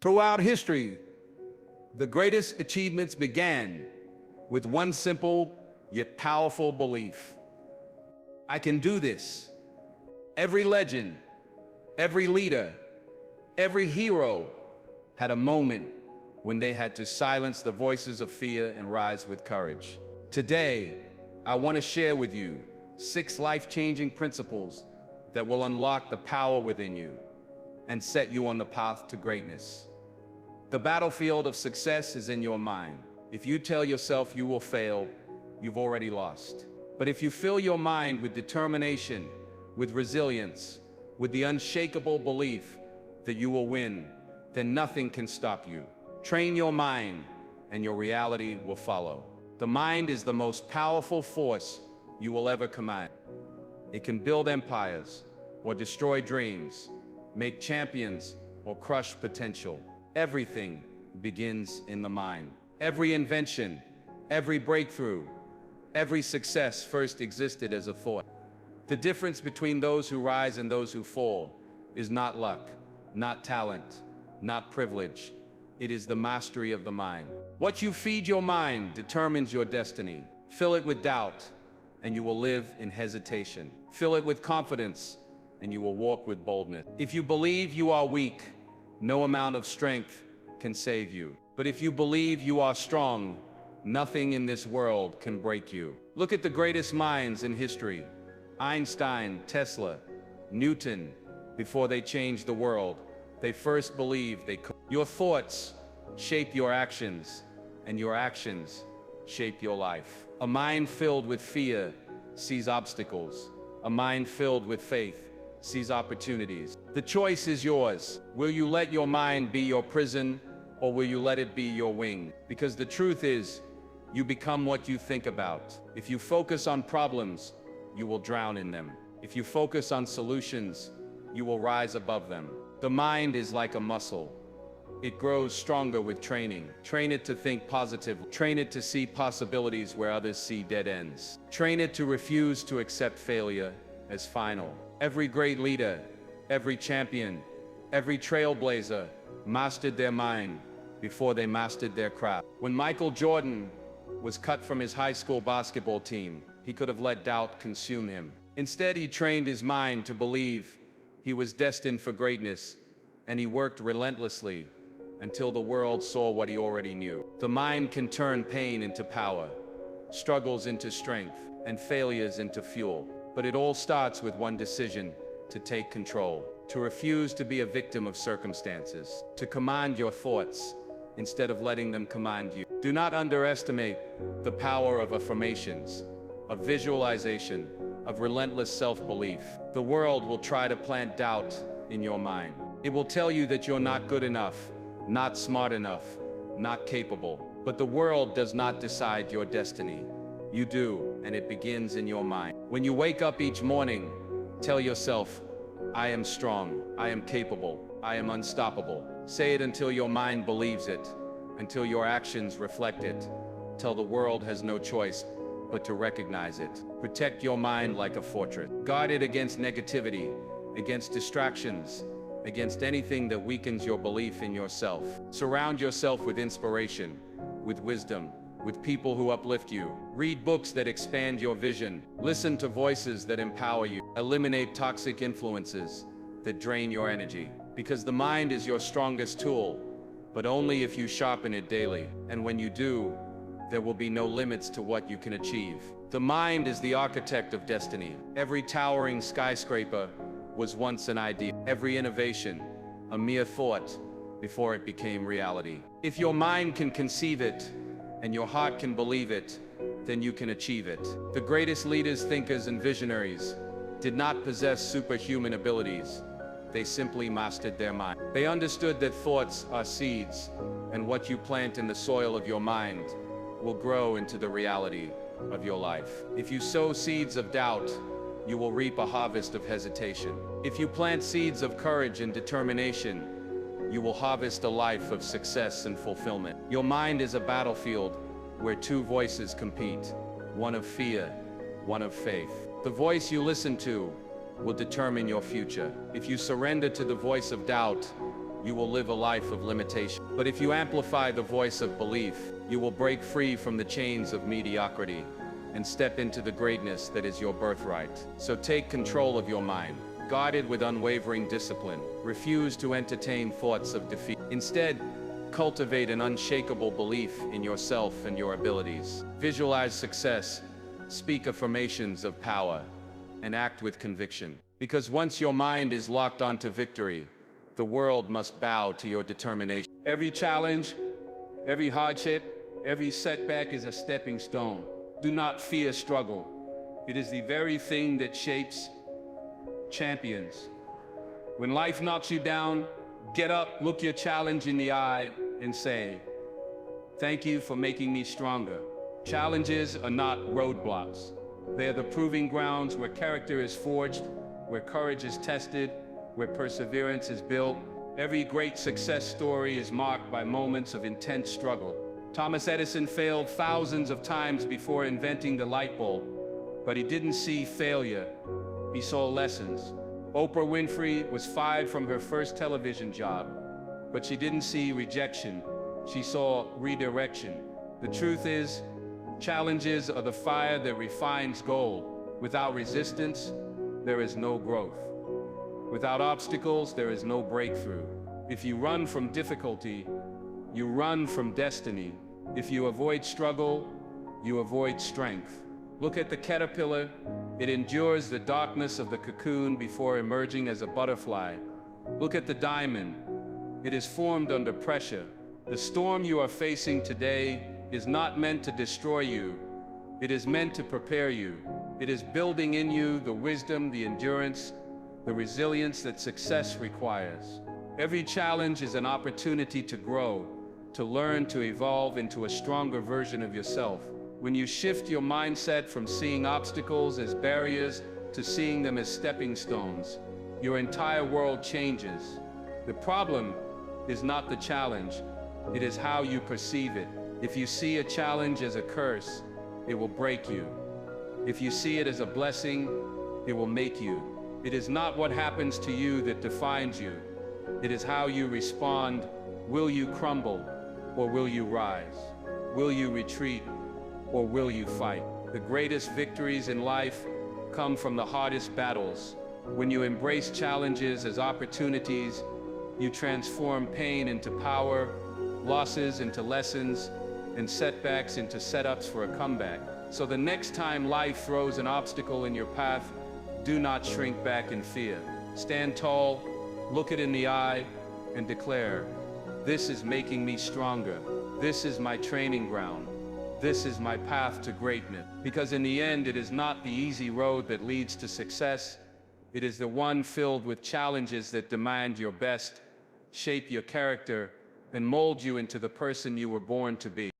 Throughout history, the greatest achievements began with one simple yet powerful belief. I can do this. Every legend, every leader, every hero had a moment when they had to silence the voices of fear and rise with courage. Today, I want to share with you 6 life-changing principles that will unlock the power within you and set you on the path to greatness. The battlefield of success is in your mind. If you tell yourself you will fail, you've already lost. But if you fill your mind with determination, with resilience, with the unshakable belief that you will win, then nothing can stop you. Train your mind, and your reality will follow. The mind is the most powerful force you will ever command. It can build empires or destroy dreams, make champions or crush potential. Everything begins in the mind. Every invention, every breakthrough, every success first existed as a thought. The difference between those who rise and those who fall is not luck, not talent, not privilege. It is the mastery of the mind. What you feed your mind determines your destiny. Fill it with doubt, and you will live in hesitation. Fill it with confidence, and you will walk with boldness. If you believe you are weak, no amount of strength can save you. But if you believe you are strong, nothing in this world can break you. Look at the greatest minds in history. Einstein, Tesla, Newton. Before they changed the world, they first believed they could. Your thoughts shape your actions, and your actions shape your life. A mind filled with fear sees obstacles. A mind filled with faith sees opportunities. The choice is yours. Will you let your mind be your prison, or will you let it be your wing? Because the truth is, you become what you think about. If you focus on problems, you will drown in them. If you focus on solutions, you will rise above them. The mind is like a muscle. It grows stronger with training. Train it to think positively. Train it to see possibilities where others see dead ends. Train it to refuse to accept failure as final. Every great leader, every champion, every trailblazer mastered their mind before they mastered their craft. When Michael Jordan was cut from his high school basketball team, he could have let doubt consume him. Instead, he trained his mind to believe he was destined for greatness, and he worked relentlessly until the world saw what he already knew. The mind can turn pain into power, struggles into strength, and failures into fuel. But it all starts with one decision: to take control, to refuse to be a victim of circumstances, to command your thoughts instead of letting them command you. Do not underestimate the power of affirmations, of visualization, of relentless self-belief. The world will try to plant doubt in your mind. It will tell you that you're not good enough, not smart enough, not capable. But the world does not decide your destiny. You do, and it begins in your mind. When you wake up each morning, tell yourself, I am strong, I am capable, I am unstoppable. Say it until your mind believes it, until your actions reflect it, till the world has no choice but to recognize it. Protect your mind like a fortress. Guard it against negativity, against distractions, against anything that weakens your belief in yourself. Surround yourself with inspiration, with wisdom, with people who uplift you. Read books that expand your vision. Listen to voices that empower you. Eliminate toxic influences that drain your energy. Because the mind is your strongest tool, but only if you sharpen it daily. And when you do, there will be no limits to what you can achieve. The mind is the architect of destiny. Every towering skyscraper was once an idea. Every innovation, a mere thought before it became reality. If your mind can conceive it, and your heart can believe it, then you can achieve it. The greatest leaders, thinkers, and visionaries did not possess superhuman abilities. They simply mastered their mind. They understood that thoughts are seeds, and what you plant in the soil of your mind will grow into the reality of your life. If you sow seeds of doubt, you will reap a harvest of hesitation. If you plant seeds of courage and determination, you will harvest a life of success and fulfillment. Your mind is a battlefield where 2 voices compete, one of fear, one of faith. The voice you listen to will determine your future. If you surrender to the voice of doubt, you will live a life of limitation. But if you amplify the voice of belief, you will break free from the chains of mediocrity and step into the greatness that is your birthright. So take control of your mind. Guard it with unwavering discipline. Refuse to entertain thoughts of defeat. Instead, cultivate an unshakable belief in yourself and your abilities. Visualize success, speak affirmations of power, and act with conviction. Because once your mind is locked onto victory, the world must bow to your determination. Every challenge, every hardship, every setback is a stepping stone. Do not fear struggle. It is the very thing that shapes champions. When life knocks you down, get up, look your challenge in the eye, and say, "Thank you for making me stronger." Challenges are not roadblocks. They are the proving grounds where character is forged, where courage is tested, where perseverance is built. Every great success story is marked by moments of intense struggle. Thomas Edison failed thousands of times before inventing the light bulb, but he didn't see failure, he saw lessons. Oprah Winfrey was fired from her first television job, but she didn't see rejection, she saw redirection. The truth is, challenges are the fire that refines gold. Without resistance, there is no growth. Without obstacles, there is no breakthrough. If you run from difficulty, you run from destiny. If you avoid struggle, you avoid strength. Look at the caterpillar. It endures the darkness of the cocoon before emerging as a butterfly. Look at the diamond. It is formed under pressure. The storm you are facing today is not meant to destroy you. It is meant to prepare you. It is building in you the wisdom, the endurance, the resilience that success requires. Every challenge is an opportunity to grow, to learn, to evolve into a stronger version of yourself. When you shift your mindset from seeing obstacles as barriers to seeing them as stepping stones, your entire world changes. The problem is not the challenge, it is how you perceive it. If you see a challenge as a curse, it will break you. If you see it as a blessing, it will make you. It is not what happens to you that defines you. It is how you respond. Will you crumble, or will you rise? Will you retreat, or will you fight? The greatest victories in life come from the hardest battles. When you embrace challenges as opportunities, you transform pain into power, losses into lessons, and setbacks into setups for a comeback. So the next time life throws an obstacle in your path, do not shrink back in fear. Stand tall, look it in the eye, and declare, "This is making me stronger. This is my training ground. This is my path to greatness." Because in the end, it is not the easy road that leads to success. It is the one filled with challenges that demand your best, shape your character, and mold you into the person you were born to be.